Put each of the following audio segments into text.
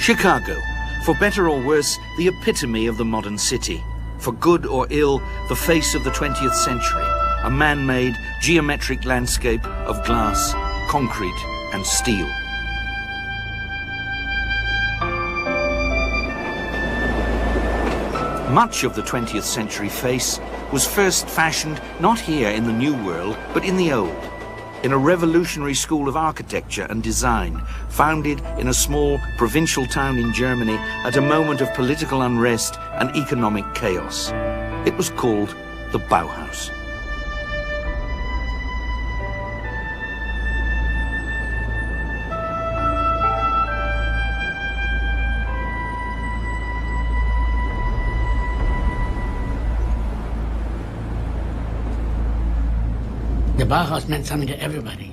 Chicago, for better or worse, the epitome of the modern city. For good or ill, the face of the 20th century, a man-made geometric landscape of glass, concrete and steel. Much of the 20th century face was first fashioned not here in the New World, but in the Old, in a revolutionary school of architecture and design, founded in a small provincial town in Germany at a moment of political unrest and economic chaos. It was called the Bauhaus. The Bauhaus meant something to everybody.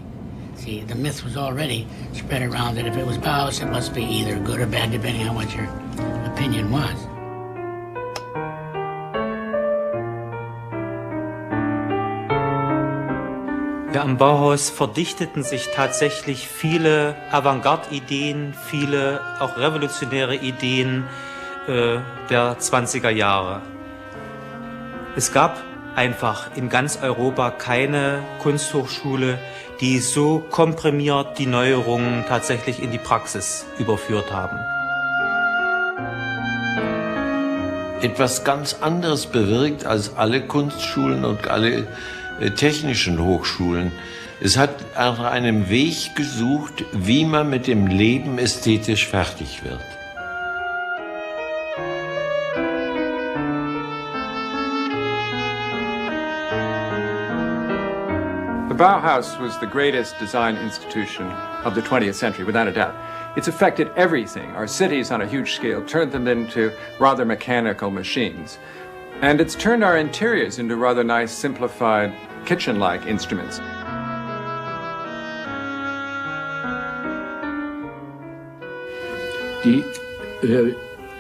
See, the myth was already spread around that if it was Bauhaus, it must be either good or bad, depending on what your opinion was. Ja, am Bauhaus verdichteten sich tatsächlich viele Avantgarde-Ideen, viele auch revolutionäre Ideen der 20er Jahre. Es gab einfach in ganz Europa keine Kunsthochschule, die so komprimiert die Neuerungen tatsächlich in die Praxis überführt haben. Etwas ganz anderes bewirkt als alle Kunstschulen und alle technischen Hochschulen. Es hat nach einem Weg gesucht, wie man mit dem Leben ästhetisch fertig wird. The Bauhaus was the greatest design institution of the 20th century, without a doubt. It's affected everything. Our cities on a huge scale turned them into rather mechanical machines. And it's turned our interiors into rather nice, simplified, kitchen-like instruments. Die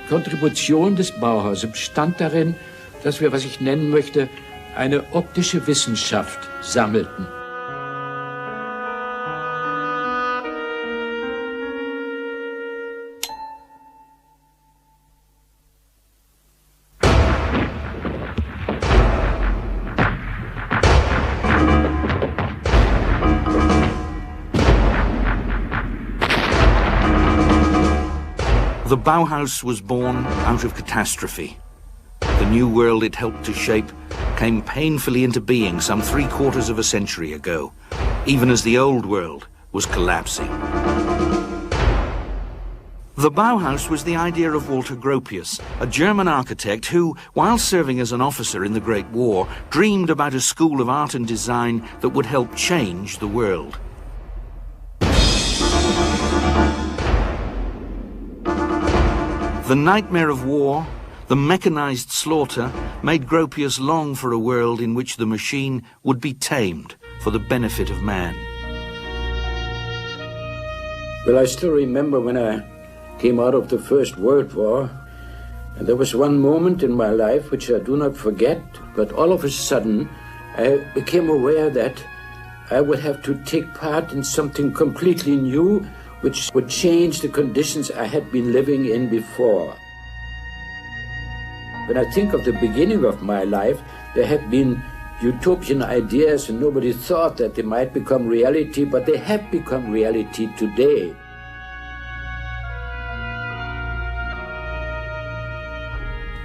Kontribution des Bauhauses bestand darin, dass wir, was ich nennen möchte, eine optische Wissenschaft sammelten. The Bauhaus was born out of catastrophe. The new world it helped to shape came painfully into being some 3/4 of a century ago, even as the old world was collapsing. The Bauhaus was the idea of Walter Gropius, a German architect who, while serving as an officer in the Great War, dreamed about a school of art and design that would help change the world. The nightmare of war, the mechanized slaughter, made Gropius long for a world in which the machine would be tamed for the benefit of man. Well, I still remember when I came out of the First World War, and there was one moment in my life which I do not forget, but all of a sudden I became aware that I would have to take part in something completely new, which would change the conditions I had been living in before. When I think of the beginning of my life, there had been utopian ideas and nobody thought that they might become reality, but they have become reality today.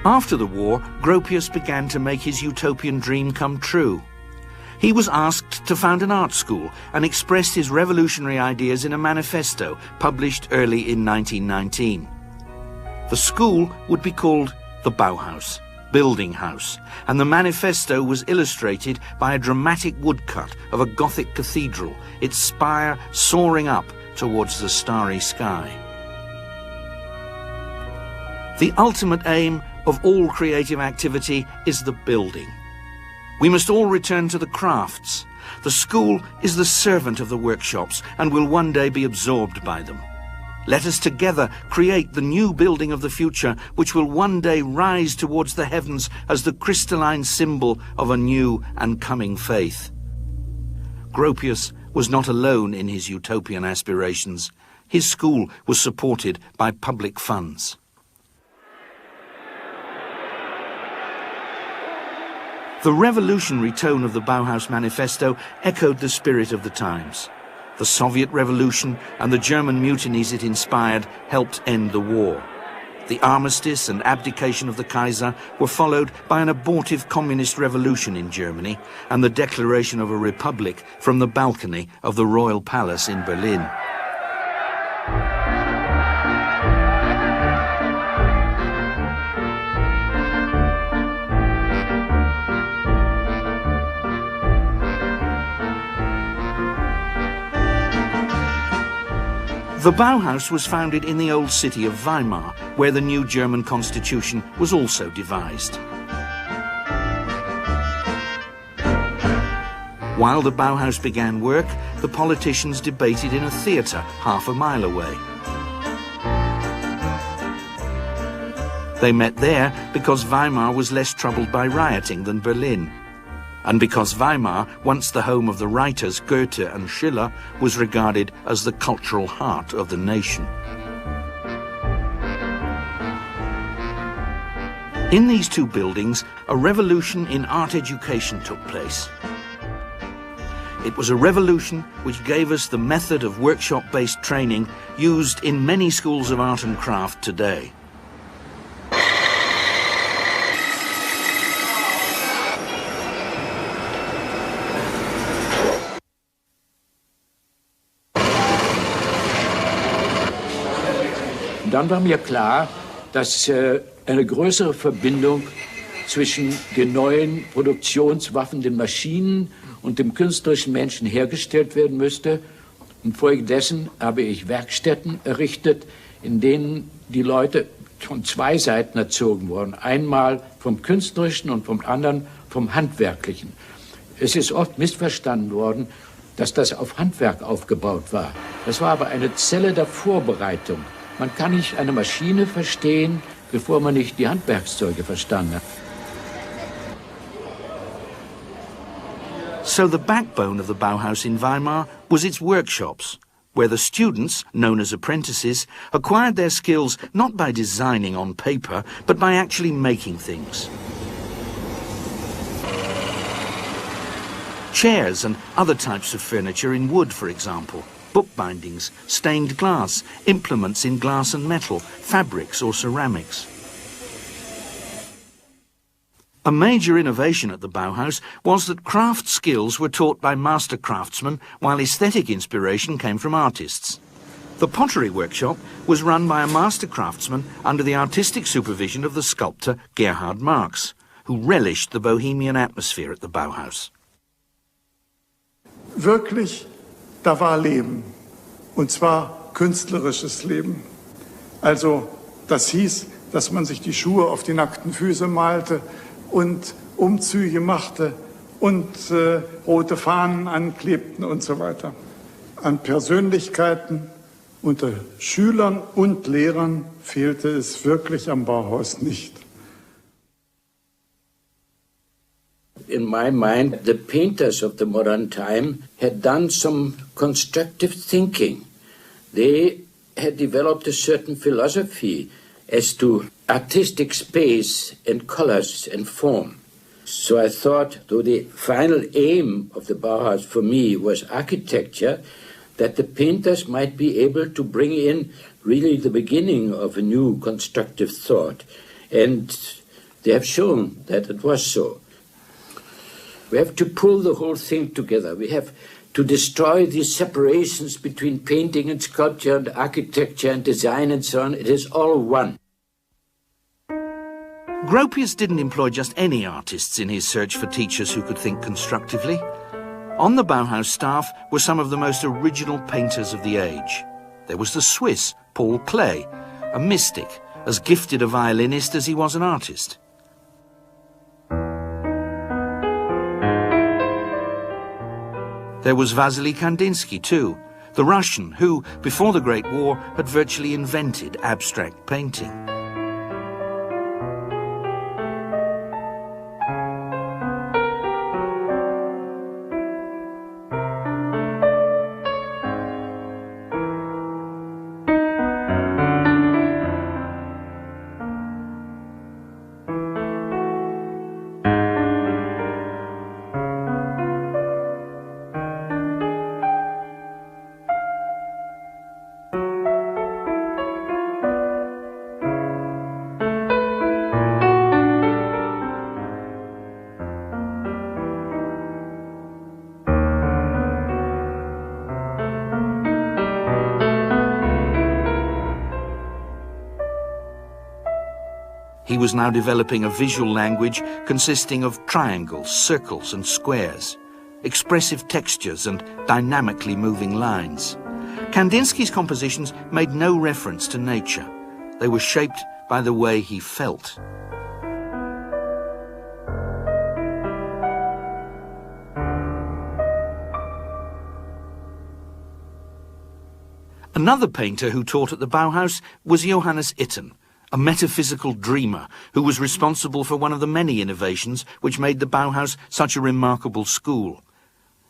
After the war, Gropius began to make his utopian dream come true. He was asked to found an art school and expressed his revolutionary ideas in a manifesto published early in 1919. The school would be called the Bauhaus, Building House, and the manifesto was illustrated by a dramatic woodcut of a Gothic cathedral, its spire soaring up towards the starry sky. The ultimate aim of all creative activity is the building. We must all return to the crafts. The school is the servant of the workshops and will one day be absorbed by them. Let us together create the new building of the future, which will one day rise towards the heavens as the crystalline symbol of a new and coming faith. Gropius was not alone in his utopian aspirations. his school was supported by public funds. The revolutionary tone of the Bauhaus Manifesto echoed the spirit of the times. The Soviet Revolution and the German mutinies it inspired helped end the war. The armistice and abdication of the Kaiser were followed by an abortive communist revolution in Germany and the declaration of a republic from the balcony of the Royal Palace in Berlin. The Bauhaus was founded in the old city of Weimar, where the new German constitution was also devised. While the Bauhaus began work, the politicians debated in a theatre half a mile away. They met there because Weimar was less troubled by rioting than Berlin, and because Weimar, once the home of the writers Goethe and Schiller, was regarded as the cultural heart of the nation. In these two buildings, a revolution in art education took place. It was a revolution which gave us the method of workshop-based training used in many schools of art and craft today. Dann war mir klar, dass eine größere Verbindung zwischen den neuen Produktionswaffen, den Maschinen und dem künstlerischen Menschen hergestellt werden müsste. Infolgedessen habe ich Werkstätten errichtet, in denen die Leute von zwei Seiten erzogen wurden. Einmal vom Künstlerischen und vom anderen vom Handwerklichen. Es ist oft missverstanden worden, dass das auf Handwerk aufgebaut war. Das war aber eine Zelle der Vorbereitung. Man kann nicht eine Maschine verstehen, bevor man nicht die Handwerkszeuge verstanden hat. So the backbone of the Bauhaus in Weimar was its workshops, where the students, known as apprentices, acquired their skills not by designing on paper, but by actually making things. Chairs and other types of furniture in wood, for example. Bookbindings, stained glass, implements in glass and metal, fabrics or ceramics. A major innovation at the Bauhaus was that craft skills were taught by master craftsmen, while aesthetic inspiration came from artists. The pottery workshop was run by a master craftsman under the artistic supervision of the sculptor Gerhard Marx, who relished the bohemian atmosphere at the Bauhaus. Wirklich, da war Leben, und zwar künstlerisches Leben. Also das hieß, dass man sich die Schuhe auf die nackten Füße malte und Umzüge machte und rote Fahnen anklebten und so weiter. An Persönlichkeiten unter Schülern und Lehrern fehlte es wirklich am Bauhaus nicht. In my mind, the painters of the modern time had done some constructive thinking. They had developed a certain philosophy as to artistic space and colors and form. So I thought, though the final aim of the Bauhaus for me was architecture, that the painters might be able to bring in really the beginning of a new constructive thought. And they have shown that it was so. We have to pull the whole thing together. We have to destroy these separations between painting and sculpture and architecture and design and so on. It is all one. Gropius didn't employ just any artists in his search for teachers who could think constructively. On the Bauhaus staff were some of the most original painters of the age. There was the Swiss Paul Klee, a mystic, as gifted a violinist as he was an artist. There was Vasily Kandinsky too, the Russian who, before the Great War, had virtually invented abstract painting. He was now developing a visual language consisting of triangles, circles and squares, expressive textures and dynamically moving lines. Kandinsky's compositions made no reference to nature. They were shaped by the way he felt. Another painter who taught at the Bauhaus was Johannes Itten, a metaphysical dreamer who was responsible for one of the many innovations which made the Bauhaus such a remarkable school.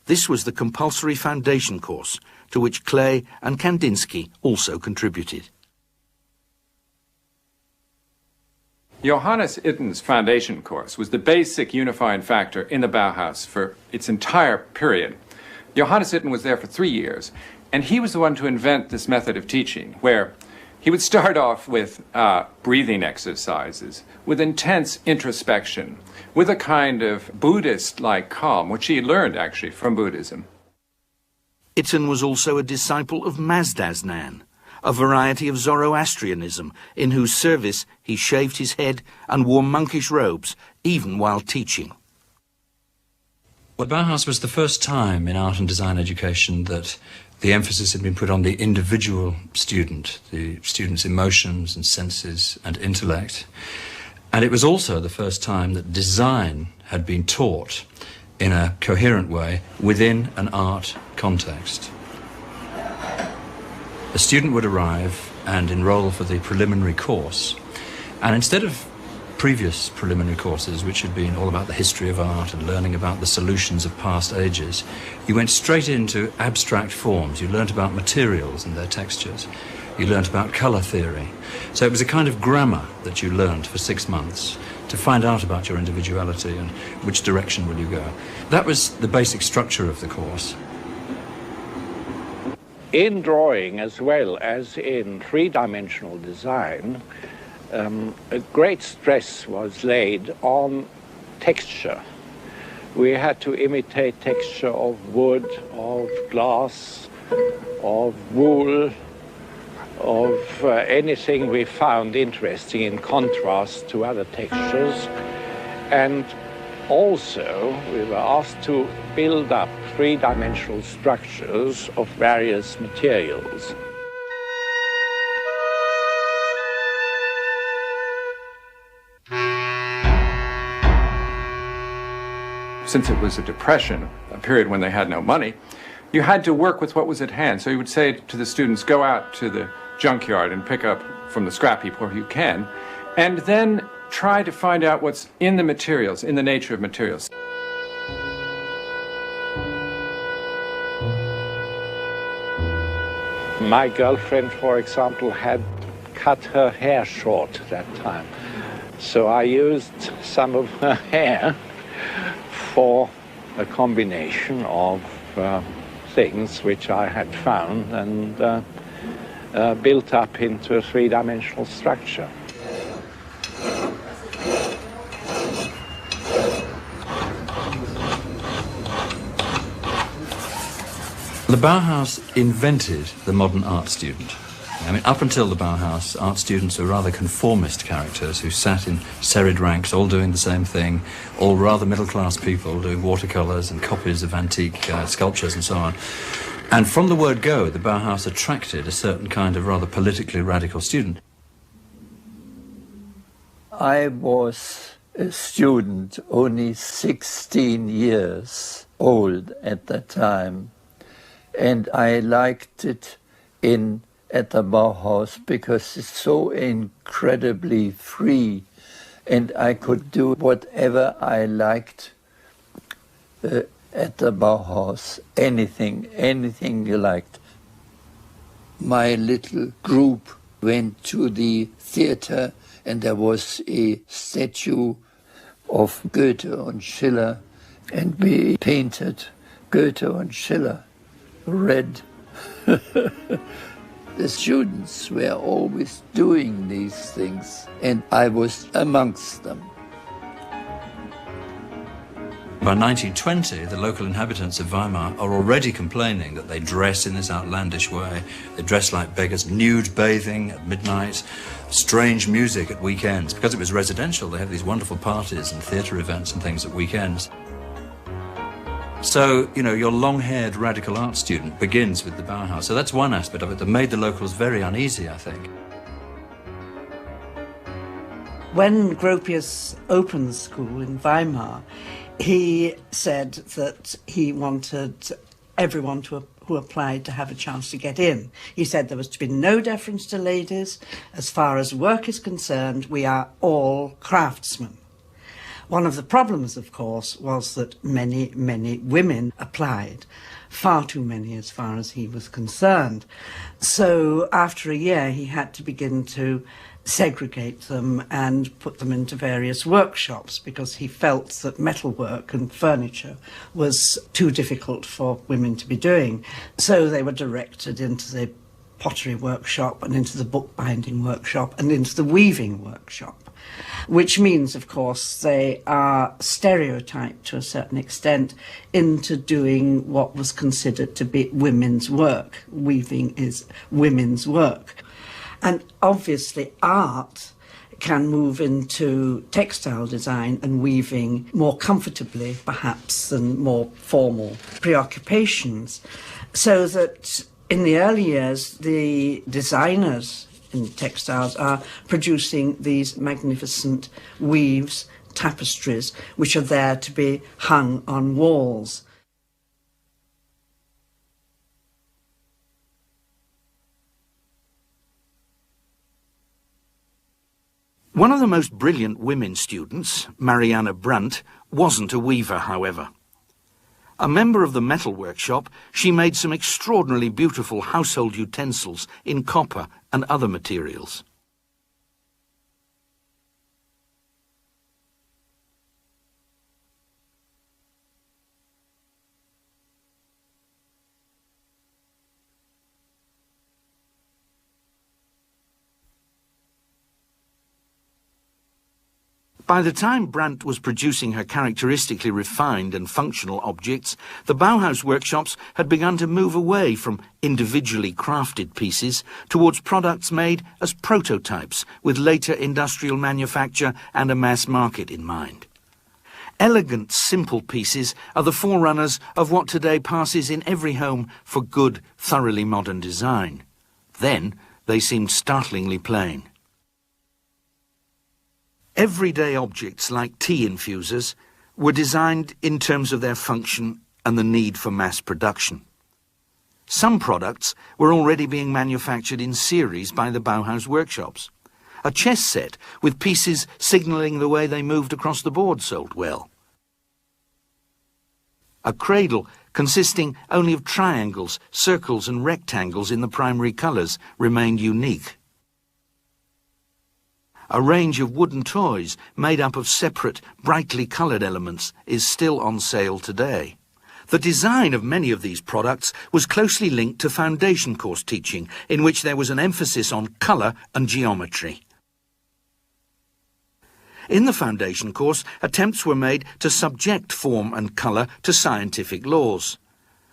This was the compulsory foundation course, to which Klee and Kandinsky also contributed. Johannes Itten's foundation course was the basic unifying factor in the Bauhaus for its entire period. Johannes Itten was there for 3 years, and he was the one to invent this method of teaching, where he would start off with breathing exercises, with intense introspection, with a kind of Buddhist-like calm, which he learned actually from Buddhism. Itten was also a disciple of Mazdaznan, a variety of Zoroastrianism, in whose service he shaved his head and wore monkish robes, even while teaching. Well, Bauhaus was the first time in art and design education that the emphasis had been put on the individual student, the student's emotions and senses and intellect. And it was also the first time that design had been taught in a coherent way within an art context. A student would arrive and enroll for the preliminary course, and instead of previous preliminary courses, which had been all about the history of art and learning about the solutions of past ages, you went straight into abstract forms. You learnt about materials and their textures. You learnt about colour theory. So it was a kind of grammar that you learnt for 6 months to find out about your individuality and which direction will you go. That was the basic structure of the course. In drawing as well as in three-dimensional design, a great stress was laid on texture. We had to imitate texture of wood, of glass, of wool, of anything we found interesting in contrast to other textures. And also we were asked to build up three-dimensional structures of various materials. Since it was a depression, a period when they had no money, you had to work with what was at hand. So you would say to the students, go out to the junkyard and pick up from the scrap heap where you can, and then try to find out what's in the materials, in the nature of materials. My girlfriend, for example, had cut her hair short that time. So I used some of her hair for a combination of things which I had found and built up into a three-dimensional structure. The Bauhaus invented the modern art student. I mean, up until the Bauhaus, art students were rather conformist characters who sat in serried ranks, all doing the same thing, all rather middle-class people doing watercolours and copies of antique sculptures and so on. And from the word go, the Bauhaus attracted a certain kind of rather politically radical student. I was a student, only 16 years old at that time, and I liked it at the Bauhaus because it's so incredibly free, and I could do whatever I liked at the Bauhaus, anything you liked. My little group went to the theater, and there was a statue of Goethe and Schiller, and we painted Goethe and Schiller red. The students were always doing these things, and I was amongst them. By 1920, the local inhabitants of Weimar are already complaining that they dress in this outlandish way. They dress like beggars, nude bathing at midnight, strange music at weekends. Because it was residential, they have these wonderful parties and theatre events and things at weekends. So, you know, your long-haired radical art student begins with the Bauhaus. So that's one aspect of it that made the locals very uneasy, I think. When Gropius opened the school in Weimar, he said that he wanted everyone who applied to have a chance to get in. He said there was to be no deference to ladies. As far as work is concerned, we are all craftsmen. One of the problems, of course, was that many, many women applied, far too many as far as he was concerned. So after a year, he had to begin to segregate them and put them into various workshops because he felt that metalwork and furniture was too difficult for women to be doing. So they were directed into the pottery workshop and into the bookbinding workshop and into the weaving workshop, which means, of course, they are stereotyped to a certain extent into doing what was considered to be women's work. Weaving is women's work. And obviously art can move into textile design and weaving more comfortably, perhaps, than more formal preoccupations. So that in the early years, the designers in textiles are producing these magnificent weaves, tapestries, which are there to be hung on walls. One of the most brilliant women students, Marianne Brandt, wasn't a weaver, however. A member of the metal workshop, she made some extraordinarily beautiful household utensils in copper and other materials. By the time Brandt was producing her characteristically refined and functional objects, the Bauhaus workshops had begun to move away from individually crafted pieces towards products made as prototypes with later industrial manufacture and a mass market in mind. Elegant, simple pieces are the forerunners of what today passes in every home for good, thoroughly modern design. Then they seemed startlingly plain. Everyday objects like tea infusers were designed in terms of their function and the need for mass production. Some products were already being manufactured in series by the Bauhaus workshops. A chess set with pieces signalling the way they moved across the board sold well. A cradle consisting only of triangles, circles and rectangles in the primary colours remained unique. A range of wooden toys made up of separate, brightly coloured elements is still on sale today. The design of many of these products was closely linked to foundation course teaching, in which there was an emphasis on colour and geometry. In the foundation course, attempts were made to subject form and colour to scientific laws.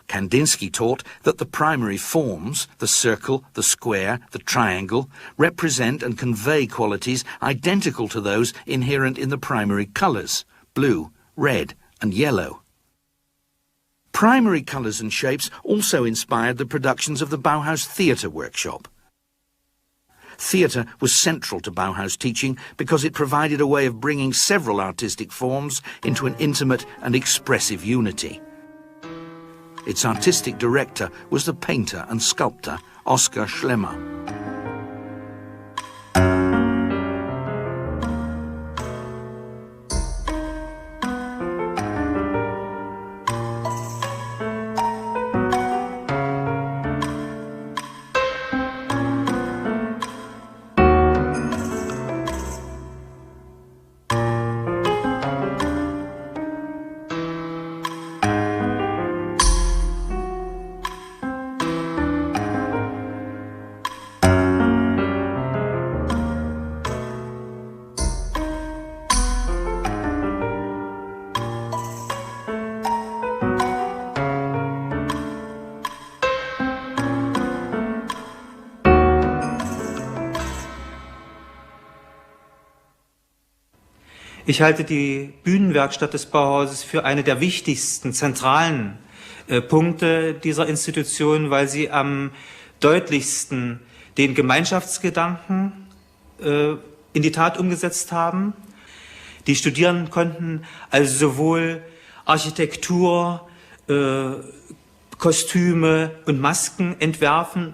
Kandinsky taught that the primary forms, the circle, the square, the triangle, represent and convey qualities identical to those inherent in the primary colours, blue, red and yellow. Primary colours and shapes also inspired the productions of the Bauhaus theatre workshop. Theatre was central to Bauhaus teaching because it provided a way of bringing several artistic forms into an intimate and expressive unity. Its artistic director was the painter and sculptor Oskar Schlemmer. Ich halte die Bühnenwerkstatt des Bauhauses für eine der wichtigsten, zentralen Punkte dieser Institution, weil sie am deutlichsten den Gemeinschaftsgedanken in die Tat umgesetzt haben. Die Studierenden konnten also sowohl Architektur, Kostüme und Masken entwerfen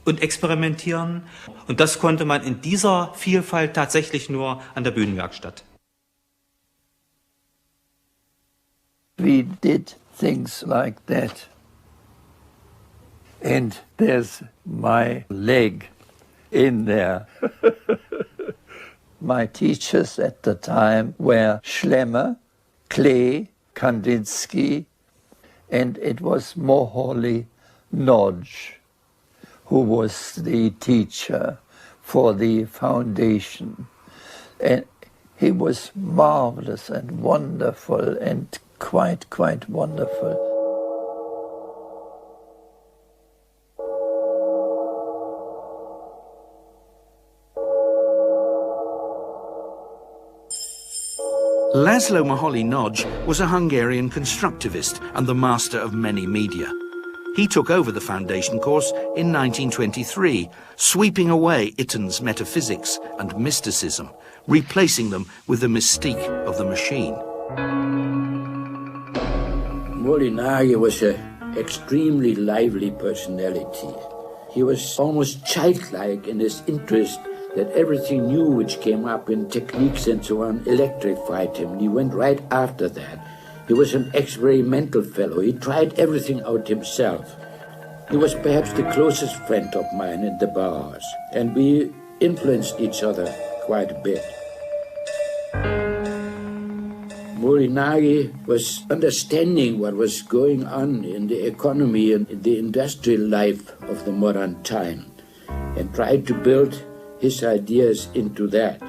und experimentieren. Und das konnte man in dieser Vielfalt tatsächlich nur an der Bühnenwerkstatt. We did things like that. And there's my leg in there. My teachers at the time were Schlemmer, Klee, Kandinsky, and it was Moholy Nodge, who was the teacher for the foundation. And he was marvelous and wonderful and quite wonderful. Laszlo Moholy-Nagy was a Hungarian constructivist and the master of many media. He took over the foundation course in 1923, sweeping away Itten's metaphysics and mysticism, replacing them with the mystique of the machine. Moholy-Nagy was an extremely lively personality. He was almost childlike in his interest that everything new which came up in techniques and so on electrified him. He went right after that. He was an experimental fellow. He tried everything out himself. He was perhaps the closest friend of mine in the Bauhaus, and we influenced each other quite a bit. Moholy-Nagy was understanding what was going on in the economy and in the industrial life of the modern time, and tried to build his ideas into that.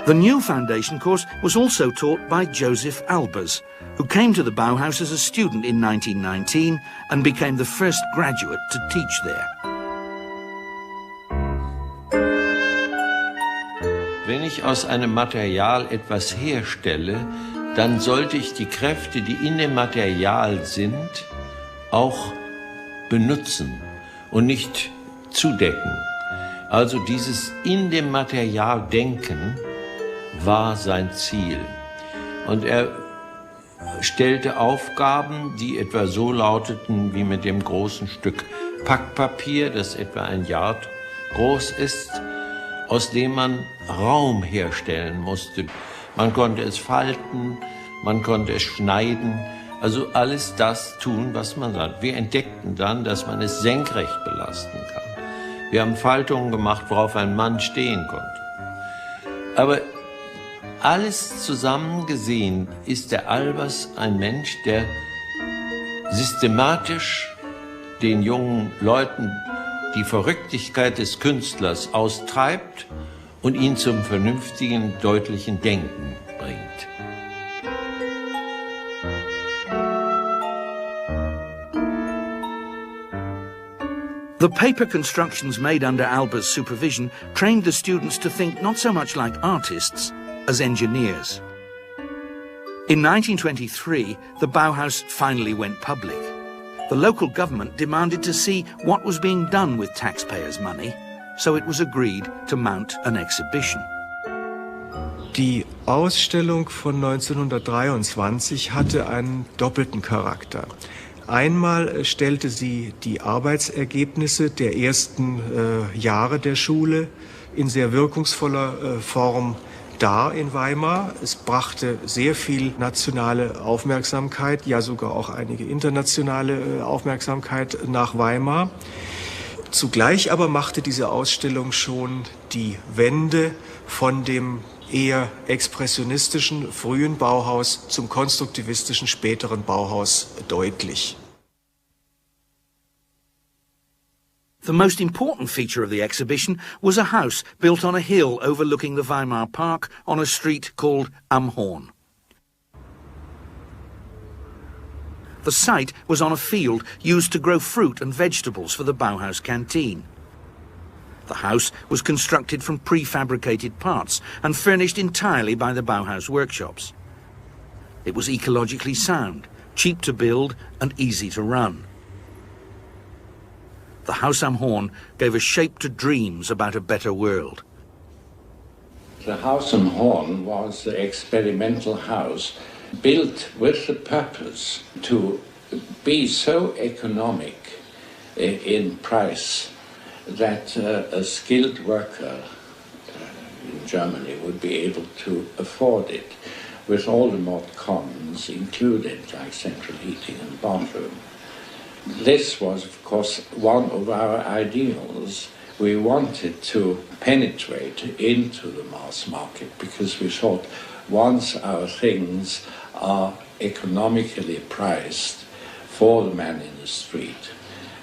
The new foundation course was also taught by Joseph Albers, who came to the Bauhaus as a student in 1919 and became the first graduate to teach there. Wenn ich aus einem Material etwas herstelle, dann sollte ich die Kräfte, die in dem Material sind, auch benutzen und nicht zudecken. Also dieses in dem Material denken war sein Ziel. Und er stellte Aufgaben, die etwa so lauteten wie mit dem großen Stück Packpapier, das etwa 1 Yard groß ist, aus dem man Raum herstellen musste. Man konnte es falten, man konnte es schneiden, also alles das tun, was man sagt. Wir entdeckten dann, dass man es senkrecht belasten kann. Wir haben Faltungen gemacht, worauf ein Mann stehen konnte. Aber alles zusammen gesehen ist der Albers ein Mensch, der systematisch den jungen Leuten die Verrücktigkeit des Künstlers austreibt und ihn zum vernünftigen, deutlichen Denken bringt. The paper constructions made under Albers' supervision trained the students to think not so much like artists as engineers. In 1923, the Bauhaus finally went public. The local government demanded to see what was being done with taxpayers' money, so it was agreed to mount an exhibition. Die Ausstellung von 1923 hatte einen doppelten Charakter. Einmal stellte sie die Arbeitsergebnisse der ersten Jahre der Schule in sehr wirkungsvoller Form dar in Weimar. Es brachte sehr viel nationale Aufmerksamkeit, ja sogar auch einige internationale Aufmerksamkeit nach Weimar. Zugleich aber machte diese Ausstellung schon die Wende von dem eher expressionistischen frühen Bauhaus zum konstruktivistischen späteren Bauhaus deutlich. The most important feature of the exhibition was a house built on a hill overlooking the Weimar Park on a street called Am Horn. The site was on a field used to grow fruit and vegetables for the Bauhaus canteen. The house was constructed from prefabricated parts and furnished entirely by the Bauhaus workshops. It was ecologically sound, cheap to build and easy to run. The Haus am Horn gave a shape to dreams about a better world. The Haus am Horn was the experimental house built with the purpose to be so economic in price that a skilled worker in Germany would be able to afford it, with all the mod cons included, like central heating and bathroom. This was, of course, one of our ideals. We wanted to penetrate into the mass market because we thought once our things are economically priced for the man in the street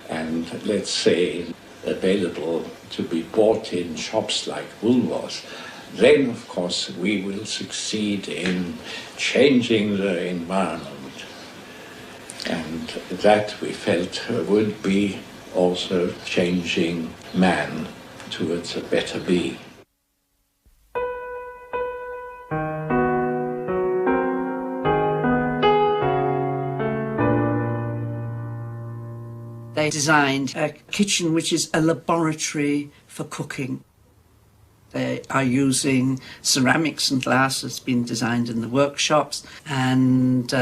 and, let's say, available to be bought in shops like Woolworths, then, of course, we will succeed in changing the environment. And that we felt would be also changing man towards a better being. They designed a kitchen which is a laboratory for cooking. They are using ceramics and glass that's been designed in the workshops, and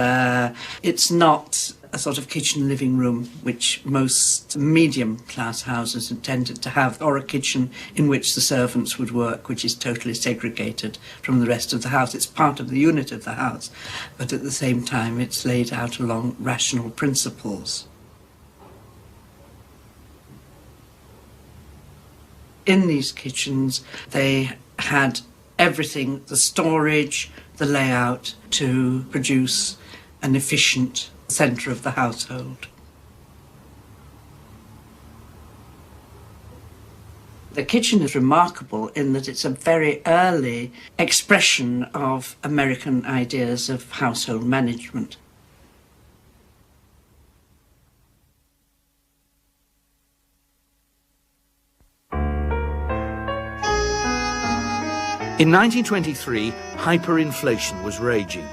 it's not a sort of kitchen living room which most medium-class houses intended to have, or a kitchen in which the servants would work, which is totally segregated from the rest of the house. It's part of the unit of the house, but at the same time it's laid out along rational principles. In these kitchens, they had everything, the storage, the layout, to produce an efficient centre of the household. The kitchen is remarkable in that it's a very early expression of American ideas of household management. In 1923, hyperinflation was raging,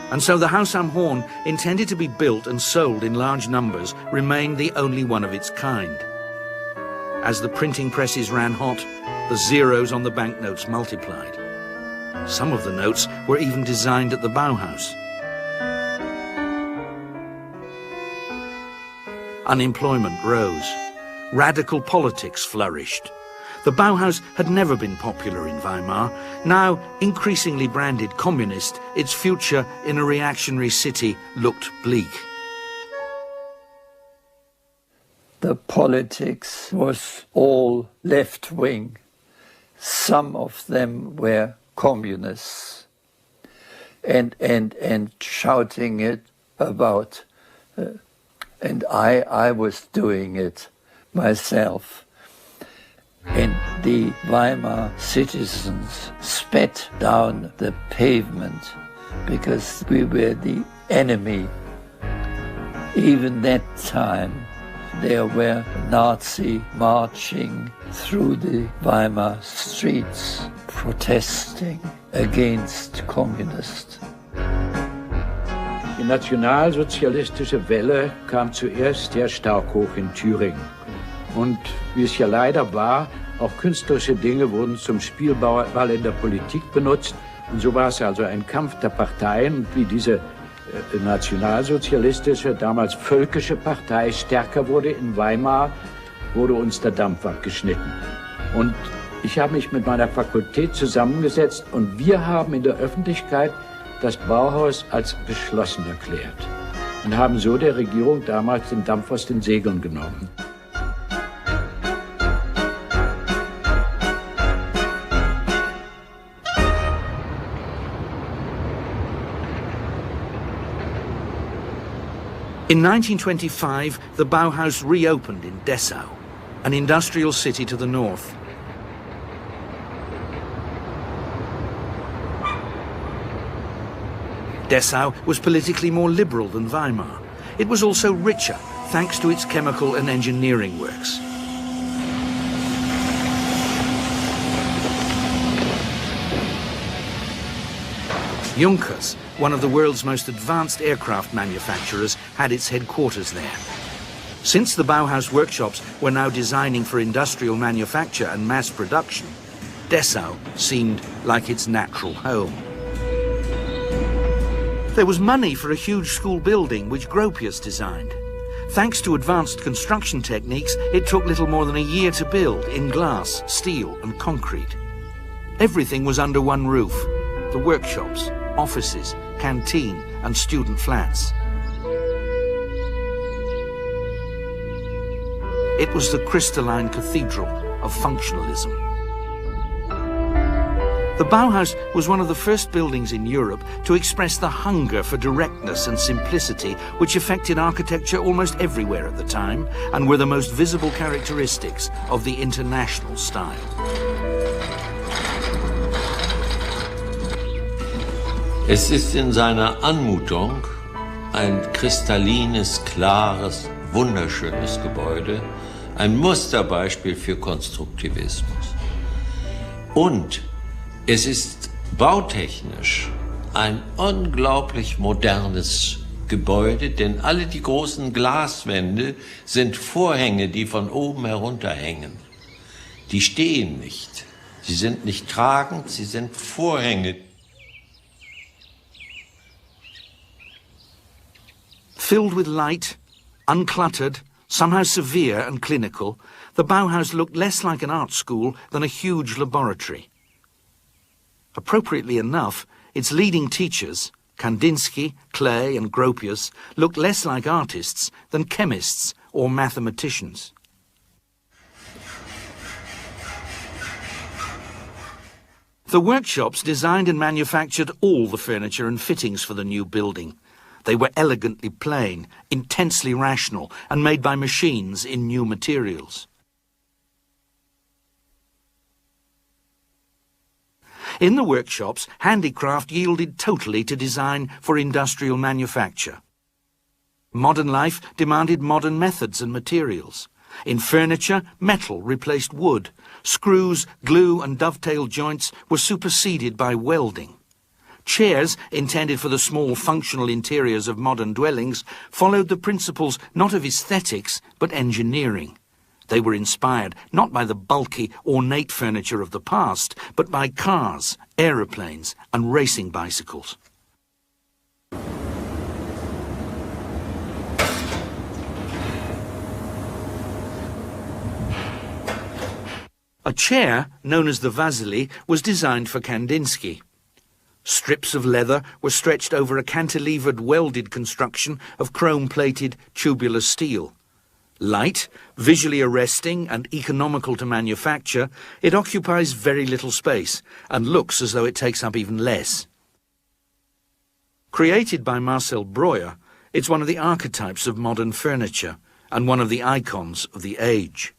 and so the Haus am Horn, intended to be built and sold in large numbers, remained the only one of its kind. As the printing presses ran hot, the zeros on the banknotes multiplied. Some of the notes were even designed at the Bauhaus. Unemployment rose. Radical politics flourished. The Bauhaus had never been popular in Weimar. Now, increasingly branded communist, its future in a reactionary city looked bleak. The politics was all left-wing. Some of them were communists and shouting it about. And I was doing it myself. And the Weimar citizens spat down the pavement because we were the enemy. Even that time, there were Nazi marching through the Weimar streets, protesting against communists. Die nationalsozialistische Welle kam zuerst sehr stark hoch in Thüringen. Und wie es ja leider war, auch künstlerische Dinge wurden zum Spielball in der Politik benutzt. Und so war es also ein Kampf der Parteien. Und wie diese nationalsozialistische, damals völkische Partei stärker wurde in Weimar, wurde uns der Dampf abgeschnitten. Und ich habe mich mit meiner Fakultät zusammengesetzt und wir haben in der Öffentlichkeit das Bauhaus als beschlossen erklärt und haben so der Regierung damals den Dampf aus den Segeln genommen. In 1925, the Bauhaus reopened in Dessau, an industrial city to the north. Dessau was politically more liberal than Weimar. It was also richer, thanks to its chemical and engineering works. Junkers, one of the world's most advanced aircraft manufacturers, had its headquarters there. Since the Bauhaus workshops were now designing for industrial manufacture and mass production, Dessau seemed like its natural home. There was money for a huge school building which Gropius designed. Thanks to advanced construction techniques, it took little more than a year to build in glass, steel and concrete. Everything was under one roof: the workshops, offices, canteen and student flats. It was the crystalline cathedral of functionalism. The Bauhaus was one of the first buildings in Europe to express the hunger for directness and simplicity which affected architecture almost everywhere at the time and were the most visible characteristics of the international style. Es ist in seiner Anmutung ein kristallines, klares, wunderschönes Gebäude, ein Musterbeispiel für Konstruktivismus. Und es ist bautechnisch ein unglaublich modernes Gebäude, denn alle die großen Glaswände sind Vorhänge, die von oben herunterhängen. Die stehen nicht. Sie sind nicht tragend, sie sind Vorhänge. Filled with light, uncluttered, somehow severe and clinical, the Bauhaus looked less like an art school than a huge laboratory. Appropriately enough, its leading teachers, Kandinsky, Klee and Gropius, looked less like artists than chemists or mathematicians. The workshops designed and manufactured all the furniture and fittings for the new building. They were elegantly plain, intensely rational, and made by machines in new materials. In the workshops, handicraft yielded totally to design for industrial manufacture. Modern life demanded modern methods and materials. In furniture, metal replaced wood. Screws, glue and dovetail joints were superseded by welding. Chairs, intended for the small functional interiors of modern dwellings, followed the principles not of aesthetics but engineering. They were inspired not by the bulky, ornate furniture of the past, but by cars, aeroplanes and racing bicycles. A chair, known as the Vasily, was designed for Kandinsky. Strips of leather were stretched over a cantilevered welded construction of chrome-plated tubular steel. Light, visually arresting and economical to manufacture, it occupies very little space and looks as though it takes up even less. Created by Marcel Breuer, it's one of the archetypes of modern furniture and one of the icons of the age.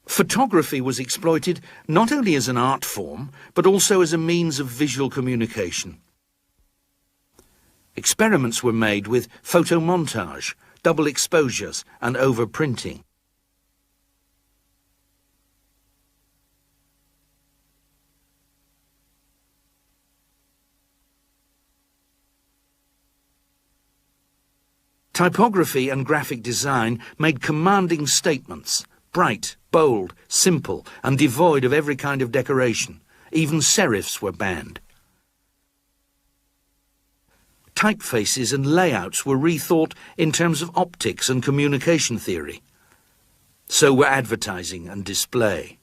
Photography was exploited not only as an art form, but also as a means of visual communication. Experiments were made with photomontage, double exposures and overprinting. Typography and graphic design made commanding statements, bright, bold, simple, and devoid of every kind of decoration. Even serifs were banned. Typefaces and layouts were rethought in terms of optics and communication theory. So were advertising and display.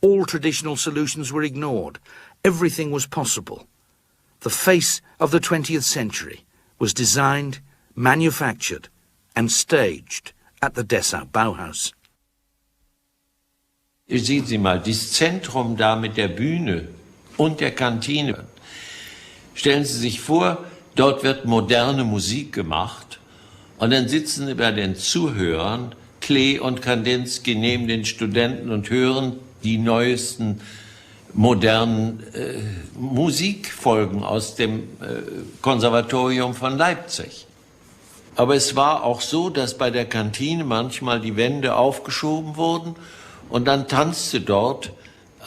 All traditional solutions were ignored. Everything was possible. The face of the 20th century was designed, manufactured, and staged at the Dessau Bauhaus. Sehen Sie mal, dieses Zentrum da mit der Bühne und der Kantine. Stellen Sie sich vor, dort wird moderne Musik gemacht und dann sitzen Sie bei den Zuhörern, Klee und Kandinsky, neben den Studenten und hören die neuesten modernen Musikfolgen aus dem Konservatorium von Leipzig. Aber es war auch so, dass bei der Kantine manchmal die Wände aufgeschoben wurden und dann tanzte dort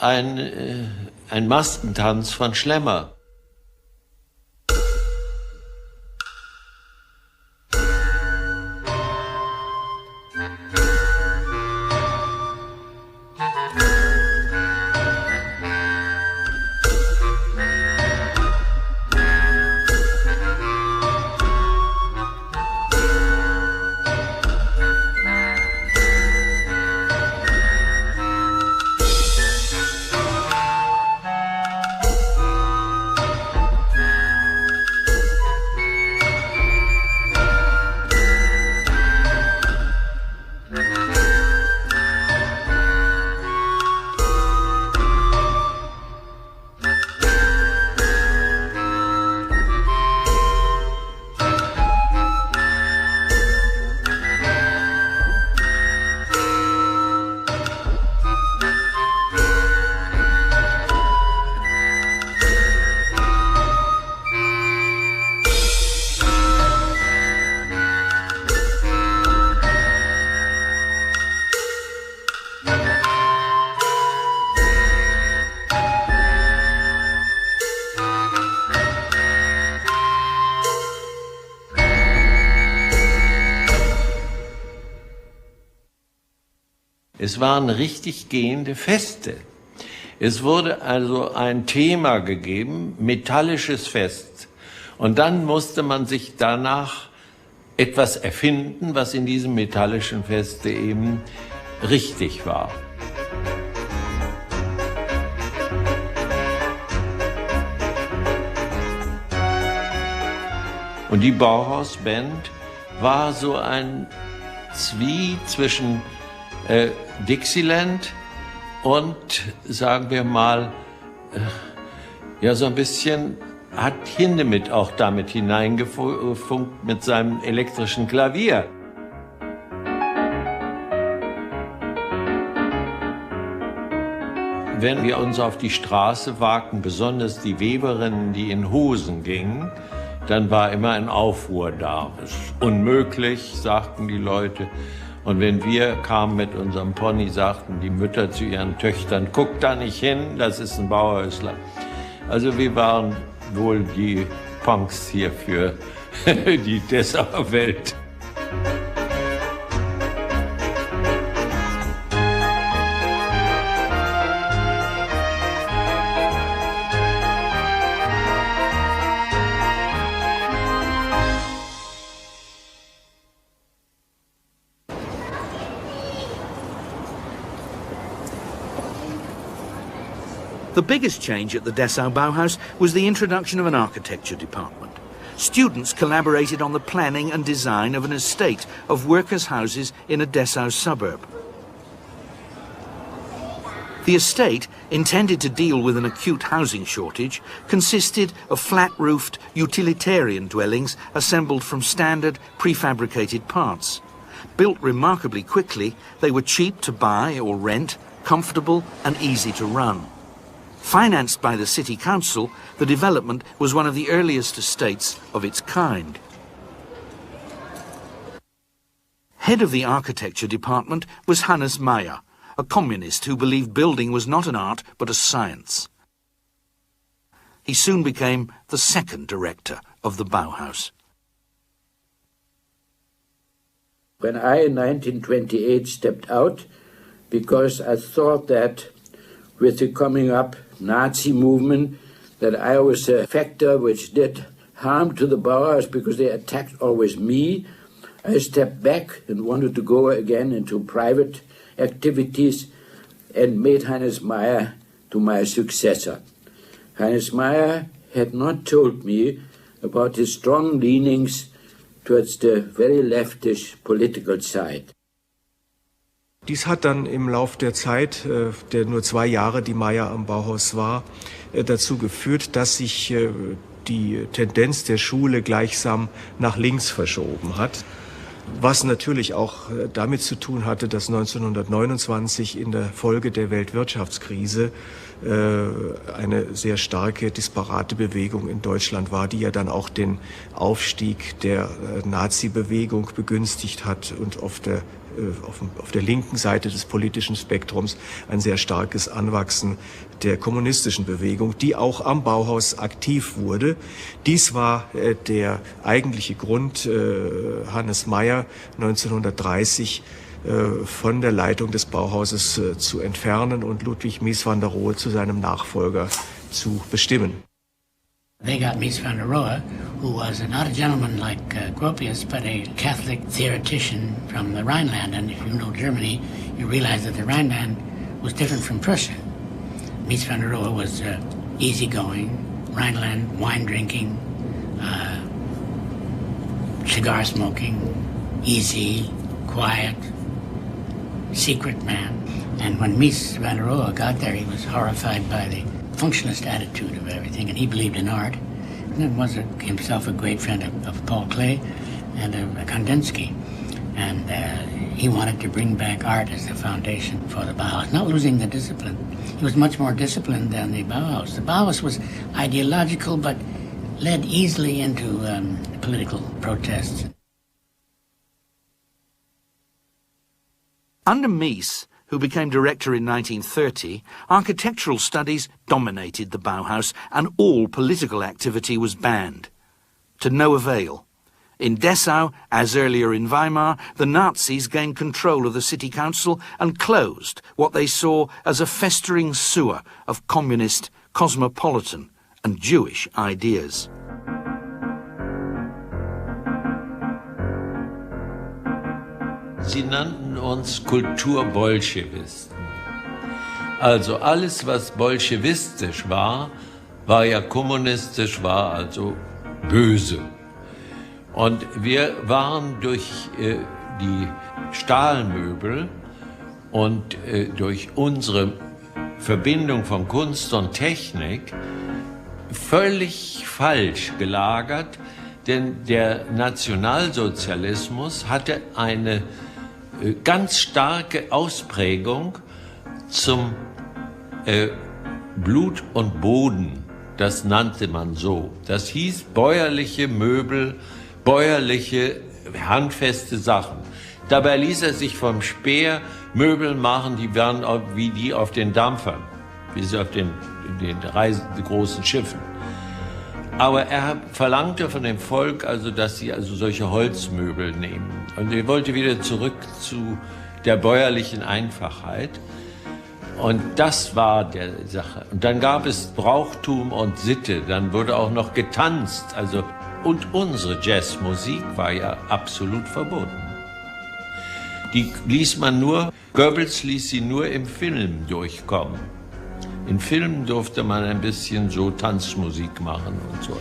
ein Maskentanz von Schlemmer. Es waren richtig gehende Feste. Es wurde also ein Thema gegeben, metallisches Fest. Und dann musste man sich danach etwas erfinden, was in diesem metallischen Feste eben richtig war. Und die Bauhaus-Band war so ein Zwie zwischen Dixieland und, sagen wir mal, ja, so ein bisschen hat Hindemith auch damit hineingefunkt mit seinem elektrischen Klavier. Wenn wir uns auf die Straße wagten, besonders die Weberinnen, die in Hosen gingen, dann war immer ein Aufruhr da. Das ist unmöglich, sagten die Leute. Und wenn wir kamen mit unserem Pony, sagten die Mütter zu ihren Töchtern, guckt da nicht hin, das ist ein Bauhäusler. Also wir waren wohl die Punks hier für die Dessauer Welt. The biggest change at the Dessau Bauhaus was the introduction of an architecture department. Students collaborated on the planning and design of an estate of workers' houses in a Dessau suburb. The estate, intended to deal with an acute housing shortage, consisted of flat-roofed utilitarian dwellings assembled from standard prefabricated parts. Built remarkably quickly, they were cheap to buy or rent, comfortable and easy to run. Financed by the city council, the development was one of the earliest estates of its kind. Head of the architecture department was Hannes Meyer, a communist who believed building was not an art but a science. He soon became the second director of the Bauhaus. When I in 1928 stepped out, because I thought that with the coming up Nazi movement, that I was a factor which did harm to the Bauhaus because they attacked always me, I stepped back and wanted to go again into private activities and made Hannes Meyer to my successor. Hannes Meyer had not told me about his strong leanings towards the very leftish political side. Dies hat dann im Lauf der Zeit, der nur 2 Jahre, die Meyer am Bauhaus war, dazu geführt, dass sich die Tendenz der Schule gleichsam nach links verschoben hat. Was natürlich auch damit zu tun hatte, dass 1929 in der Folge der Weltwirtschaftskrise eine sehr starke, disparate Bewegung in Deutschland war, die ja dann auch den Aufstieg der Nazi-Bewegung begünstigt hat und auf der linken Seite des politischen Spektrums ein sehr starkes Anwachsen der kommunistischen Bewegung, die auch am Bauhaus aktiv wurde. Dies war der eigentliche Grund, Hannes Meyer 1930 von der Leitung des Bauhauses zu entfernen und Ludwig Mies van der Rohe zu seinem Nachfolger zu bestimmen. They got Mies van der Rohe, who was not a gentleman like Gropius, but a Catholic theoretician from the Rhineland. And if you know Germany, you realize that the Rhineland was different from Prussia. Mies van der Rohe was easygoing, Rhineland, wine drinking, cigar smoking, easy, quiet, secret man. And when Mies van der Rohe got there, he was horrified by the functionalist attitude of everything, and he believed in art. And he was himself a great friend of Paul Klee and of Kandinsky. And he wanted to bring back art as the foundation for the Bauhaus, not losing the discipline. He was much more disciplined than the Bauhaus. The Bauhaus was ideological, but led easily into political protests. Under Mies, who became director in 1930, architectural studies dominated the Bauhaus and all political activity was banned. To no avail. In Dessau, as earlier in Weimar, the Nazis gained control of the city council and closed what they saw as a festering sewer of communist, cosmopolitan and Jewish ideas. Sie nannten uns Kulturbolschewisten. Also alles, was bolschewistisch war, war ja kommunistisch, war also böse. Und wir waren durch die Stahlmöbel und durch unsere Verbindung von Kunst und Technik völlig falsch gelagert, denn der Nationalsozialismus hatte eine ganz starke Ausprägung zum Blut und Boden, das nannte man so. Das hieß bäuerliche Möbel, bäuerliche, handfeste Sachen. Dabei ließ er sich vom Speer Möbel machen, die waren wie die auf den Dampfern, wie sie auf den großen Schiffen. Aber er verlangte von dem Volk also, dass sie also solche Holzmöbel nehmen. Und er wollte wieder zurück zu der bäuerlichen Einfachheit. Und das war der Sache. Und dann gab es Brauchtum und Sitte. Dann wurde auch noch getanzt. Also, und unsere Jazzmusik war ja absolut verboten. Die ließ man nur, Goebbels ließ sie nur im Film durchkommen. In Filmen durfte man ein bisschen so Tanzmusik machen und so.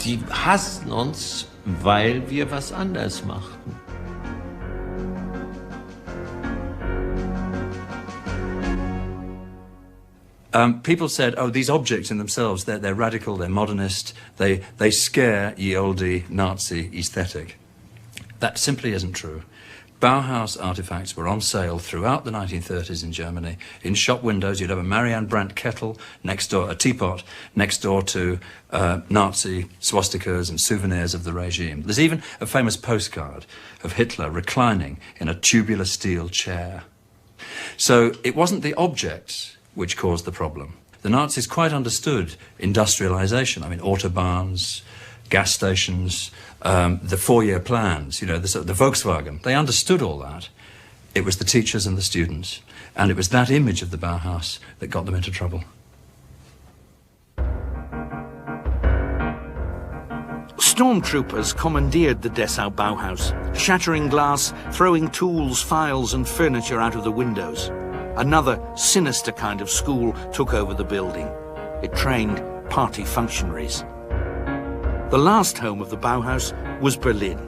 Die hassten uns, weil wir was anderes machten. People said, oh, these objects in themselves, they're radical, they're modernist, they scare ye olde Nazi aesthetic. That simply isn't true. Bauhaus artifacts were on sale throughout the 1930s in Germany. In shop windows, you'd have a Marianne Brandt kettle next door, a teapot next door to Nazi swastikas and souvenirs of the regime. There's even a famous postcard of Hitler reclining in a tubular steel chair. So it wasn't the objects which caused the problem. The Nazis quite understood industrialization. I mean, autobahns, gas stations, the four-year plans, you know, the Volkswagen. They understood all that. It was the teachers and the students. And it was that image of the Bauhaus that got them into trouble. Stormtroopers commandeered the Dessau Bauhaus, shattering glass, throwing tools, files and furniture out of the windows. Another sinister kind of school took over the building. It trained party functionaries. The last home of the Bauhaus was Berlin.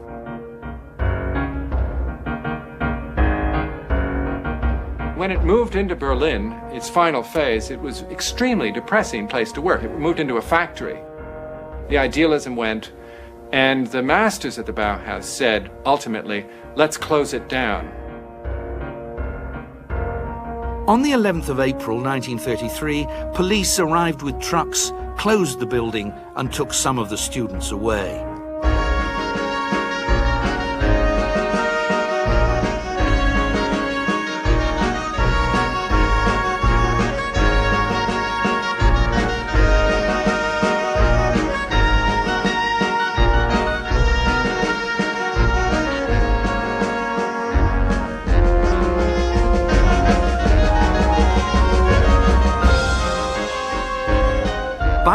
when it moved into Berlin, its final phase, it was extremely depressing place to work. It moved into a factory. The idealism went, and the masters at the Bauhaus said, ultimately, let's close it down. On the 11th of April 1933, police arrived with trucks, closed the building, and took some of the students away.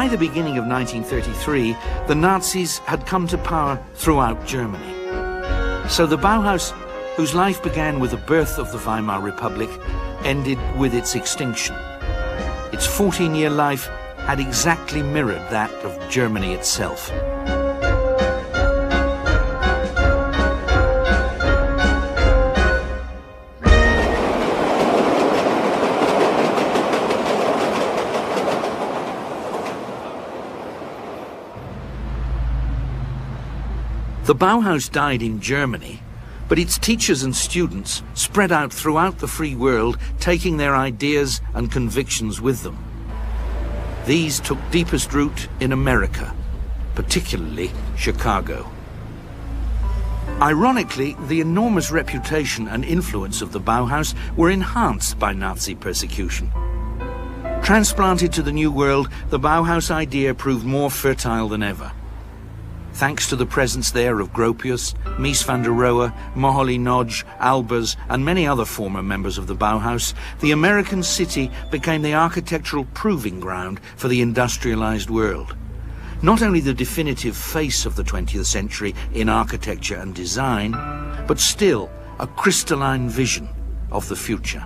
By the beginning of 1933, the Nazis had come to power throughout Germany. So the Bauhaus, whose life began with the birth of the Weimar Republic, ended with its extinction. Its 14-year life had exactly mirrored that of Germany itself. The Bauhaus died in Germany, but its teachers and students spread out throughout the free world, taking their ideas and convictions with them. These took deepest root in America, particularly Chicago. Ironically, the enormous reputation and influence of the Bauhaus were enhanced by Nazi persecution. Transplanted to the New World, the Bauhaus idea proved more fertile than ever. Thanks to the presence there of Gropius, Mies van der Rohe, Moholy Nagy, Albers, and many other former members of the Bauhaus, the American city became the architectural proving ground for the industrialized world. Not only the definitive face of the 20th century in architecture and design, but still a crystalline vision of the future.